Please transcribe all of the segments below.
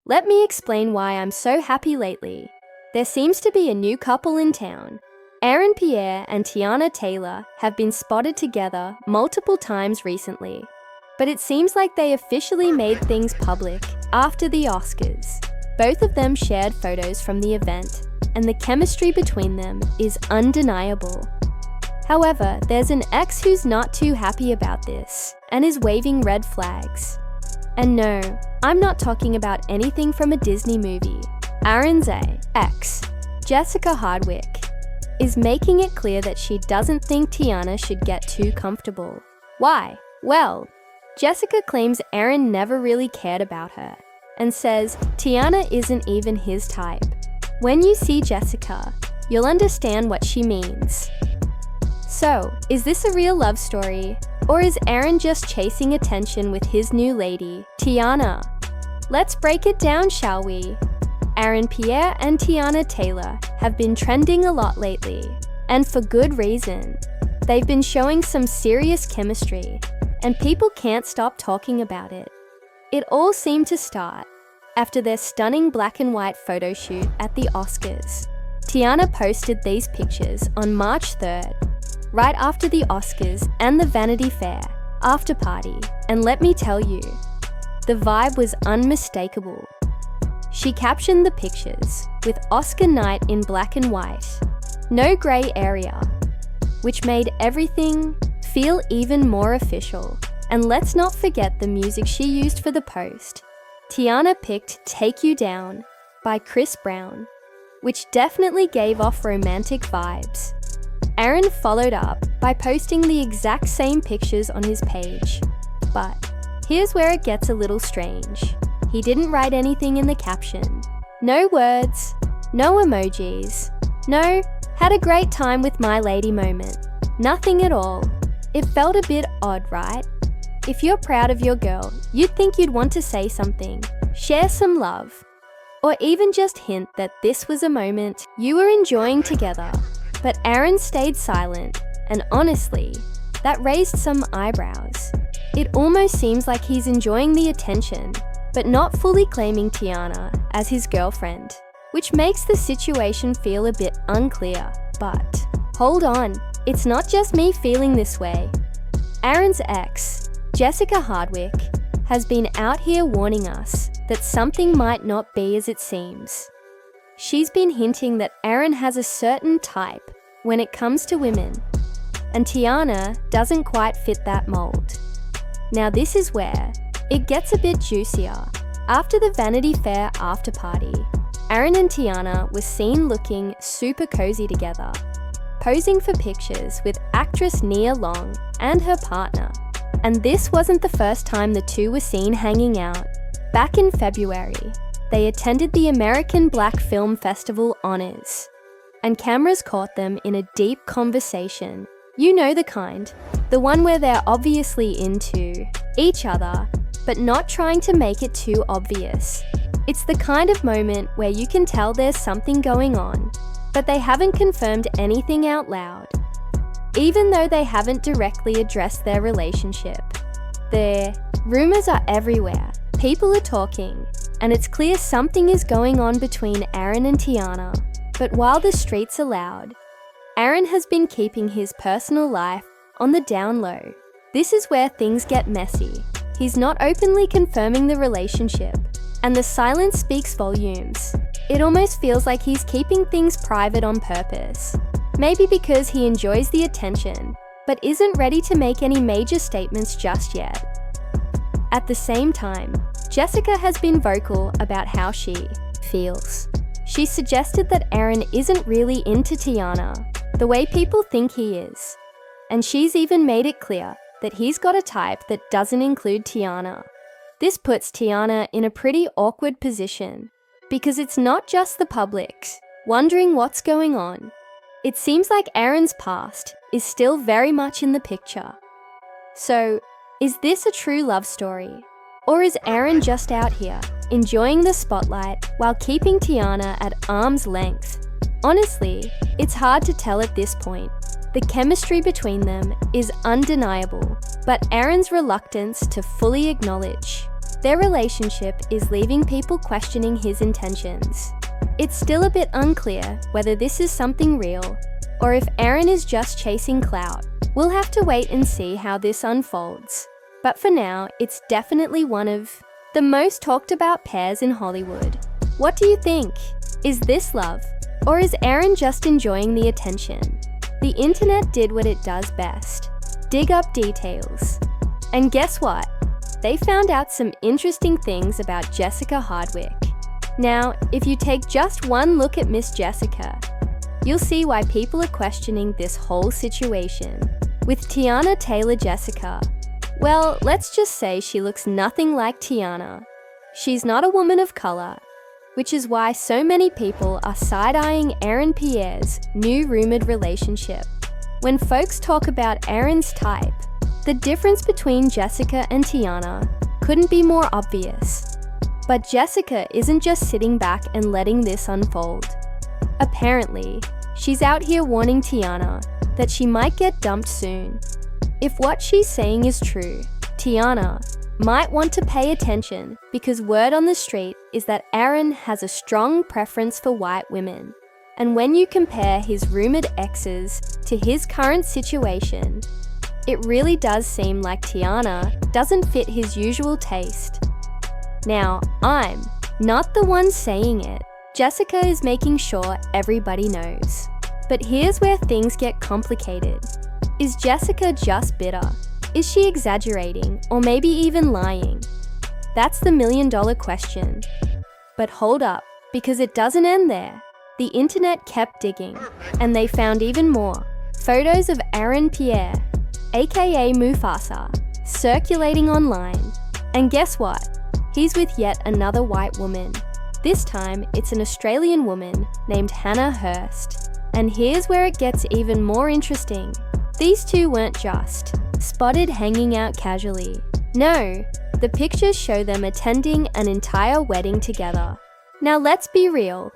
Let me explain why I'm so happy lately. There seems to be a new couple in town. Aaron Pierre and Teyana Taylor have been spotted together multiple times recently. But it seems like they officially made things public after the Oscars. Both of them shared photos from the event, and the chemistry between them is undeniable. However, there's an ex who's not too happy about this and is waving red flags. And no, I'm not talking about anything from a Disney movie. Aaron's ex, Jessica Hardwick, is making it clear that she doesn't think Teyana should get too comfortable. Why? Well, Jessica claims Aaron never really cared about her and says Teyana isn't even his type. When you see Jessica, you'll understand what she means. So, is this a real love story? Or is Aaron just chasing attention with his new lady, Teyana? Let's break it down, shall we? Aaron Pierre and Teyana Taylor have been trending a lot lately, and for good reason. They've been showing some serious chemistry, and people can't stop talking about it. It all seemed to start after their stunning black and white photo shoot at the Oscars. Teyana posted these pictures on March 3rd, right after the Oscars and the Vanity Fair after party, and let me tell you, the vibe was unmistakable. She captioned the pictures with Oscar night in black and white, no grey area, which made everything feel even more official. And let's not forget the music she used for the post. Teyana picked Take You Down by Chris Brown, which definitely gave off romantic vibes. Aaron followed up by posting the exact same pictures on his page. But here's where it gets a little strange. He didn't write anything in the caption. No words, no emojis, no had a great time with my lady moment. Nothing at all. It felt a bit odd, right? If you're proud of your girl, you'd think you'd want to say something, share some love, or even just hint that this was a moment you were enjoying together. But Aaron stayed silent, and honestly, that raised some eyebrows. It almost seems like he's enjoying the attention, but not fully claiming Teyana as his girlfriend, which makes the situation feel a bit unclear. But hold on, it's not just me feeling this way. Aaron's ex, Jessica Hardwick, has been out here warning us that something might not be as it seems. She's been hinting that Aaron has a certain type when it comes to women, and Teyana doesn't quite fit that mold. Now this is where it gets a bit juicier. After the Vanity Fair after party, Aaron and Teyana were seen looking super cozy together, posing for pictures with actress Nia Long and her partner. And this wasn't the first time the two were seen hanging out. Back in February, they attended the American Black Film Festival Honors, and cameras caught them in a deep conversation. You know the kind, the one where they're obviously into each other, but not trying to make it too obvious. It's the kind of moment where you can tell there's something going on, but they haven't confirmed anything out loud. Even though they haven't directly addressed their relationship. The rumors are everywhere, people are talking, and it's clear something is going on between Aaron and Teyana. But while the streets are loud, Aaron has been keeping his personal life on the down low. This is where things get messy. He's not openly confirming the relationship, and the silence speaks volumes. It almost feels like he's keeping things private on purpose. Maybe because he enjoys the attention, but isn't ready to make any major statements just yet. At the same time, Jessica has been vocal about how she feels. She suggested that Aaron isn't really into Teyana, the way people think he is. And she's even made it clear that he's got a type that doesn't include Teyana. This puts Teyana in a pretty awkward position, because it's not just the public wondering what's going on. It seems like Aaron's past is still very much in the picture. So, is this a true love story? Or is Aaron just out here, enjoying the spotlight while keeping Teyana at arm's length? Honestly, it's hard to tell at this point. The chemistry between them is undeniable, but Aaron's reluctance to fully acknowledge Their relationship is leaving people questioning his intentions. It's still a bit unclear whether this is something real or if Aaron is just chasing clout. We'll have to wait and see how this unfolds. But for now, it's definitely one of the most talked about pairs in Hollywood. What do you think? Is this love? Or is Aaron just enjoying the attention? The internet did what it does best: dig up details. And guess what? They found out some interesting things about Jessica Hardwick. Now, if you take just one look at Miss Jessica, you'll see why people are questioning this whole situation. With Teyana Taylor Jessica, well, let's just say she looks nothing like Teyana. She's not a woman of color, which is why so many people are side-eyeing Aaron Pierre's new rumored relationship. When folks talk about Aaron's type, the difference between Jessica and Teyana couldn't be more obvious. But Jessica isn't just sitting back and letting this unfold. Apparently, she's out here warning Teyana that she might get dumped soon. If what she's saying is true, Teyana might want to pay attention because word on the street is that Aaron has a strong preference for white women. And when you compare his rumored exes to his current situation, it really does seem like Teyana doesn't fit his usual taste. Now, I'm not the one saying it. Jessica is making sure everybody knows. But here's where things get complicated. Is Jessica just bitter? Is she exaggerating or maybe even lying? That's the million-dollar question. But hold up, because it doesn't end there. The internet kept digging, and they found even more. Photos of Aaron Pierre, aka Mufasa, circulating online. And guess what? He's with yet another white woman. This time, it's an Australian woman named Hannah Hurst. And here's where it gets even more interesting. These two weren't just spotted hanging out casually. No, the pictures show them attending an entire wedding together. Now let's be real.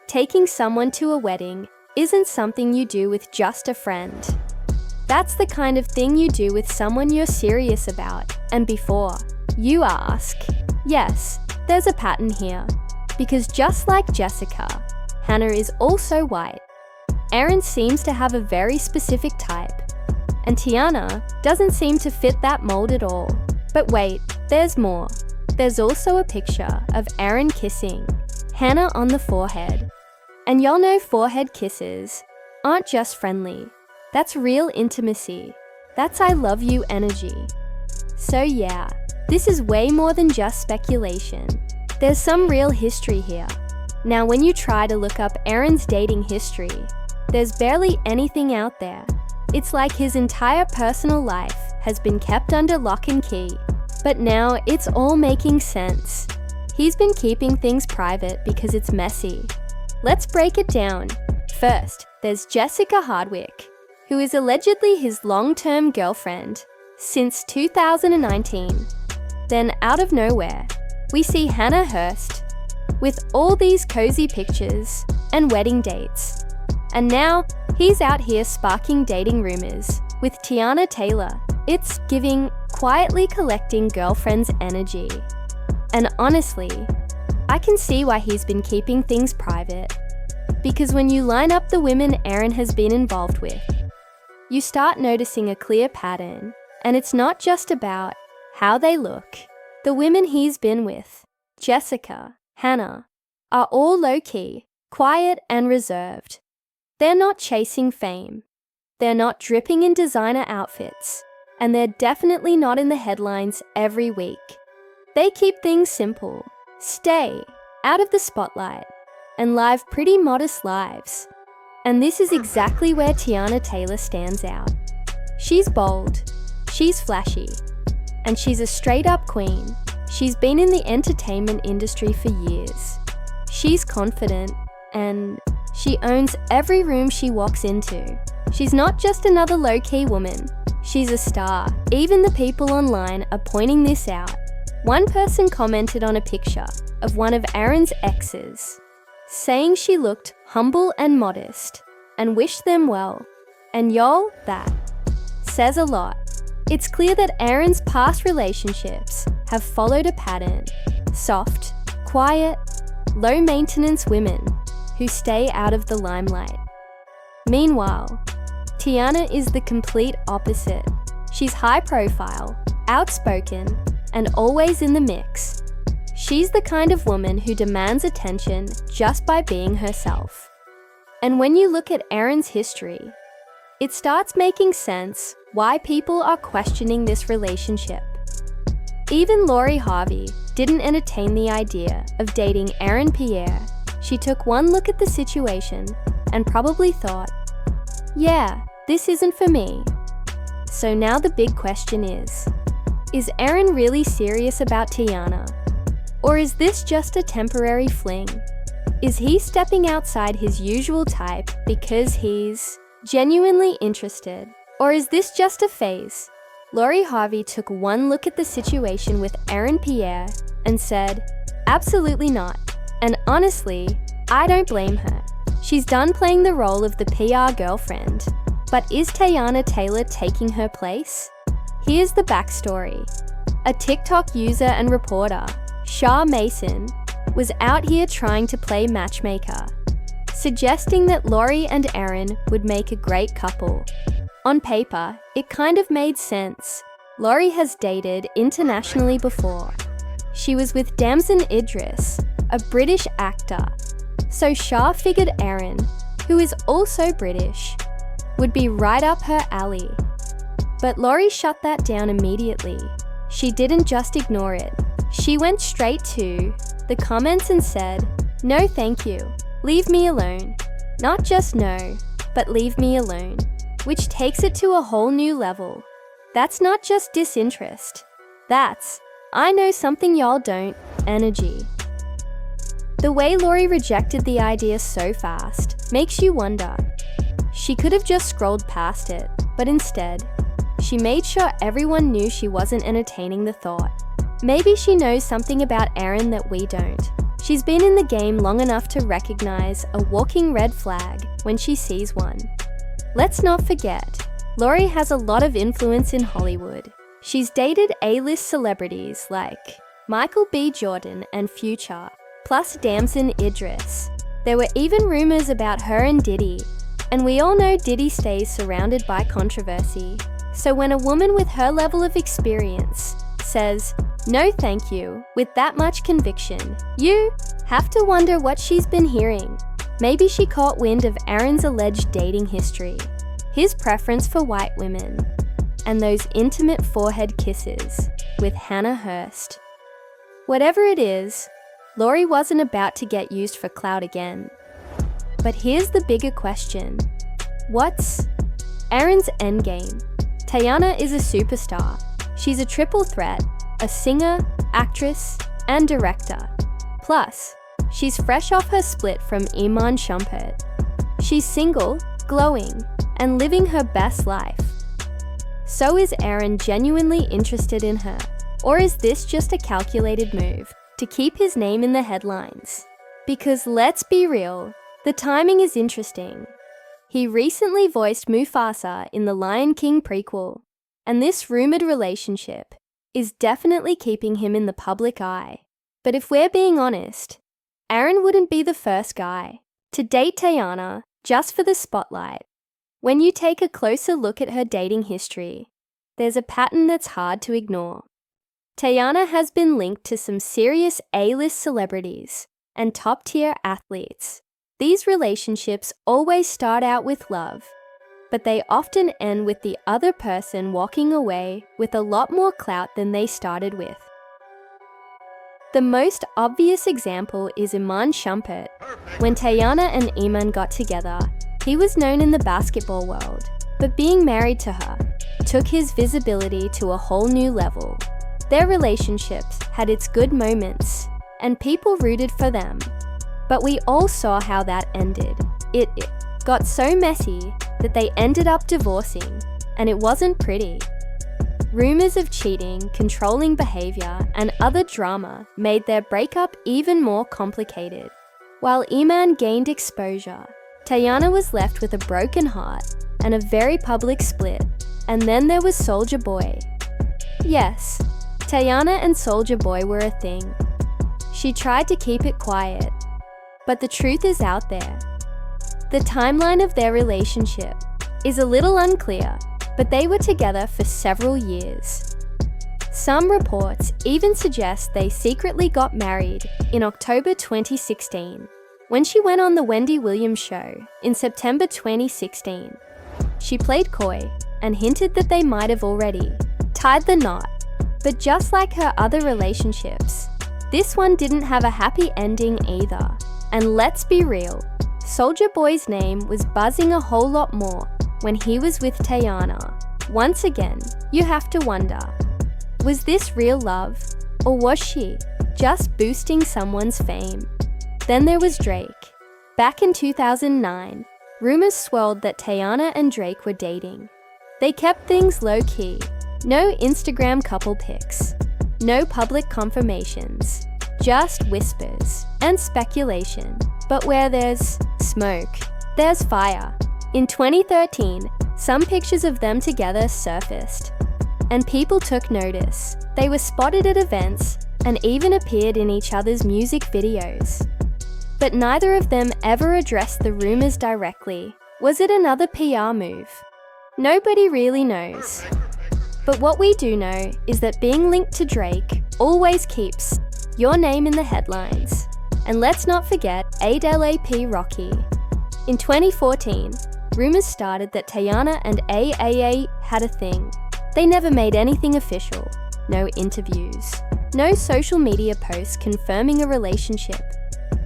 Taking someone to a wedding isn't something you do with just a friend. That's the kind of thing you do with someone you're serious about. And before you ask, yes, there's a pattern here. Because just like Jessica, Hannah is also white. Aaron seems to have a very specific type, and Teyana doesn't seem to fit that mold at all. But wait, there's more. There's also a picture of Aaron kissing Hannah on the forehead. And y'all know forehead kisses aren't just friendly. That's real intimacy. That's I love you energy. So yeah, this is way more than just speculation. There's some real history here. Now when you try to look up Aaron's dating history, there's barely anything out there. It's like his entire personal life has been kept under lock and key. But now it's all making sense. He's been keeping things private because it's messy. Let's break it down. First, there's Jessica Hardwick, who is allegedly his long-term girlfriend since 2019. Then out of nowhere, we see Hannah Hurst with all these cozy pictures and wedding dates. And now, he's out here sparking dating rumors with Teyana Taylor. It's giving quietly collecting girlfriends energy. And honestly, I can see why he's been keeping things private. Because when you line up the women Aaron has been involved with, you start noticing a clear pattern. And it's not just about how they look. The women he's been with, Jessica, Hannah, are all low-key, quiet and reserved. They're not chasing fame. They're not dripping in designer outfits. And they're definitely not in the headlines every week. They keep things simple, stay out of the spotlight, and live pretty modest lives. And this is exactly where Teyana Taylor stands out. She's bold, she's flashy, and she's a straight-up queen. She's been in the entertainment industry for years. She's confident, and she owns every room she walks into. She's not just another low-key woman. She's a star. Even the people online are pointing this out. One person commented on a picture of one of Aaron's exes, saying she looked humble and modest, and wished them well. And y'all, that says a lot. It's clear that Aaron's past relationships have followed a pattern: soft, quiet, low-maintenance women who stay out of the limelight. Meanwhile, Teyana is the complete opposite. She's high-profile, outspoken, and always in the mix. She's the kind of woman who demands attention just by being herself. And when you look at Aaron's history, it starts making sense why people are questioning this relationship. Even Harvey didn't entertain the idea of dating Aaron Pierre. She took one look at the situation and probably thought, yeah, this isn't for me. So now the big question is Aaron really serious about Teyana? Or is this just a temporary fling? Is he stepping outside his usual type because he's genuinely interested? Or is this just a phase? Harvey took one look at the situation with Aaron Pierre and said, absolutely not. And honestly, I don't blame her. She's done playing the role of the PR girlfriend. But is Teyana Taylor taking her place? Here's the backstory. A TikTok user and reporter, Shah Mason, was out here trying to play matchmaker, suggesting that Lori and Aaron would make a great couple. On paper, it kind of made sense. Lori has dated internationally before. She was with Damson Idris, a British actor. So Shah figured Aaron, who is also British, would be right up her alley. But Lori shut that down immediately. She didn't just ignore it. She went straight to the comments and said, no thank you, leave me alone. Not just no, but leave me alone. Which takes it to a whole new level. That's not just disinterest. That's, I know something y'all don't, energy. The way Lori rejected the idea so fast makes you wonder. She could have just scrolled past it, but instead, she made sure everyone knew she wasn't entertaining the thought. Maybe she knows something about Aaron that we don't. She's been in the game long enough to recognize a walking red flag when she sees one. Let's not forget, Lori has a lot of influence in Hollywood. She's dated A-list celebrities like Michael B. Jordan and Future, plus Damson Idris. There were even rumors about her and Diddy, and we all know Diddy stays surrounded by controversy. So when a woman with her level of experience says, no thank you, with that much conviction, you have to wonder what she's been hearing. Maybe she caught wind of Aaron's alleged dating history, his preference for white women, and those intimate forehead kisses with Hannah Hurst. Whatever it is, Lori wasn't about to get used for clout again. But here's the bigger question. What's Aaron's endgame? Teyana is a superstar. She's a triple threat, a singer, actress, and director. Plus, she's fresh off her split from Iman Shumpert. She's single, glowing, and living her best life. So is Aaron genuinely interested in her? Or is this just a calculated move to keep his name in the headlines? Because let's be real, the timing is interesting. He recently voiced Mufasa in the Lion King prequel, and this rumored relationship is definitely keeping him in the public eye. But if we're being honest, Aaron wouldn't be the first guy to date Teyana just for the spotlight. When you take a closer look at her dating history, there's a pattern that's hard to ignore. Teyana has been linked to some serious A-list celebrities and top-tier athletes. These relationships always start out with love, but they often end with the other person walking away with a lot more clout than they started with. The most obvious example is Iman Shumpert. When Teyana and Iman got together, he was known in the basketball world, but being married to her took his visibility to a whole new level. Their relationship had its good moments, and people rooted for them. But we all saw how that ended. It got so messy that they ended up divorcing, and it wasn't pretty. Rumors of cheating, controlling behavior, and other drama made their breakup even more complicated. While Iman gained exposure, Teyana was left with a broken heart and a very public split. And then there was Soulja Boy. Yes, Teyana and Soulja Boy were a thing. She tried to keep it quiet, but the truth is out there. The timeline of their relationship is a little unclear, but they were together for several years. Some reports even suggest they secretly got married in October 2016, when she went on the Wendy Williams show in September 2016. She played coy and hinted that they might have already tied the knot. But just like her other relationships, this one didn't have a happy ending either. And let's be real, Soulja Boy's name was buzzing a whole lot more when he was with Teyana. Once again, you have to wonder, was this real love, or was she just boosting someone's fame? Then there was Drake. Back in 2009, rumors swirled that Teyana and Drake were dating. They kept things low-key. No Instagram couple pics. No public confirmations. Just whispers and speculation. But where there's smoke, there's fire. In 2013, some pictures of them together surfaced, and people took notice. They were spotted at events and even appeared in each other's music videos. But neither of them ever addressed the rumors directly. Was it another PR move? Nobody really knows. But what we do know is that being linked to Drake always keeps your name in the headlines. And let's not forget AAAP Rocky. In 2014, rumors started that Teyana and AAA had a thing. They never made anything official. No interviews. No social media posts confirming a relationship.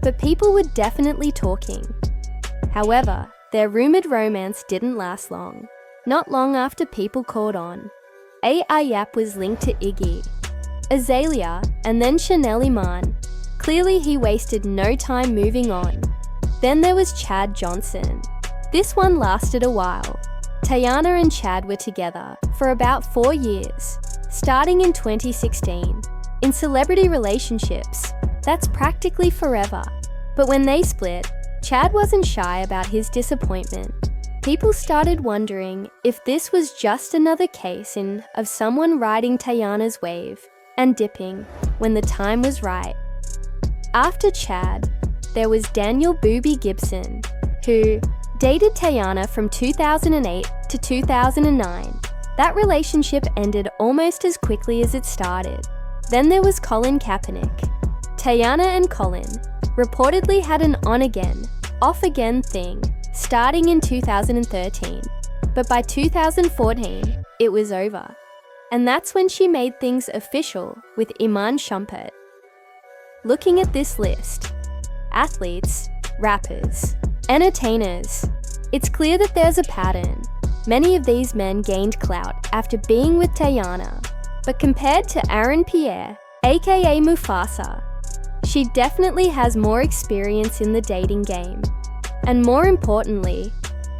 But people were definitely talking. However, their rumored romance didn't last long. Not long after people caught on. AYAP was linked to Iggy, Azalea, and then Chanel Iman. Clearly he wasted no time moving on. Then there was Chad Johnson. This one lasted a while. Teyana and Chad were together for about 4 years, starting in 2016. In celebrity relationships, that's practically forever. But when they split, Chad wasn't shy about his disappointment. People started wondering if this was just another case of someone riding Teyana's wave and dipping when the time was right. After Chad, there was Daniel Boobie Gibson, who dated Teyana from 2008 to 2009. That relationship ended almost as quickly as it started. Then there was Colin Kaepernick. Teyana and Colin reportedly had an on-again, off-again thing starting in 2013, but by 2014, it was over. And that's when she made things official with Iman Shumpert. Looking at this list, athletes, rappers, entertainers, it's clear that there's a pattern. Many of these men gained clout after being with Teyana, but compared to Aaron Pierre, aka Mufasa, she definitely has more experience in the dating game. And more importantly,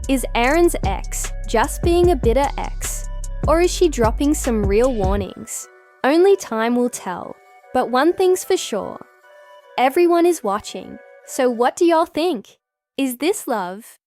is Aaron's ex just being a bitter ex? Or is she dropping some real warnings? Only time will tell. But one thing's for sure, everyone is watching. So what do y'all think? Is this love?